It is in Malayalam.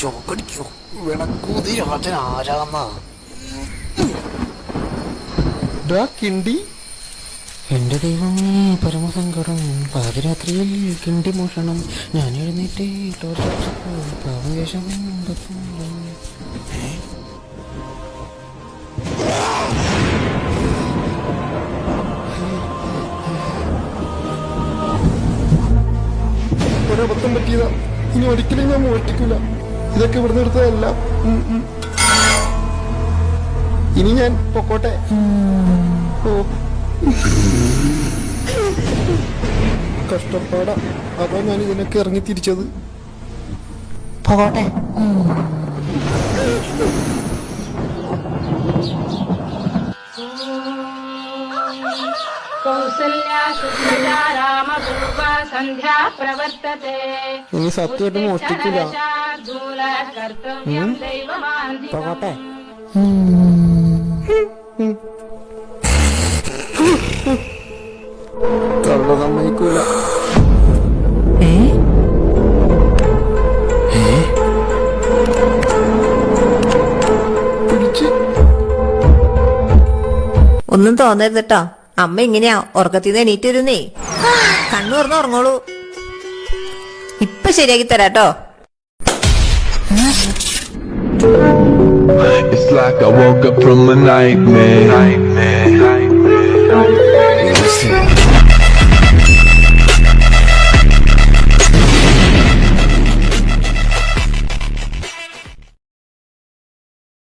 ചോക്കടിക്കോ വിളക്കൂതി രാജൻ ആരാന്നാ കിണ്ടി. എന്റെ ദൈവമേ, പരമസങ്കടം. പാതിരാത്രിയിൽ കിണ്ടി മോഷണം. ഞാൻ എഴുന്നേറ്റ് പാവവേഷം. ഒരബദ്ധം പറ്റിയതാ. ഇനി ഒരിക്കലും ഞാൻ മോഷ്ടിക്കില്ല. ഇതൊക്കെ ഇവിടുന്ന് എടുത്തതല്ല. ഇനി ഞാൻ പൊക്കോട്ടെ. കഷ്ടപ്പാടാ. അതാ ഞാൻ ഇതിനൊക്കെ ഇറങ്ങി തിരിച്ചത്. പോകട്ടെ. ഇനി സത്യമായിട്ട് മോഷ്ടിക്കില്ല. പോകട്ടെ. കള്ള സമ്മതിക്കൂല. ഒന്നും തോന്നരുത് കേട്ടോ. അമ്മ ഇങ്ങനെയാ ഉറക്കത്തിന്ന് എണീറ്റ് വരുന്നേ. കണ്ണു തുറന്ന് ഉറങ്ങോളൂ. ഇപ്പൊ ശരിയാക്കി തരാട്ടോ. It's like I woke up from a nightmare.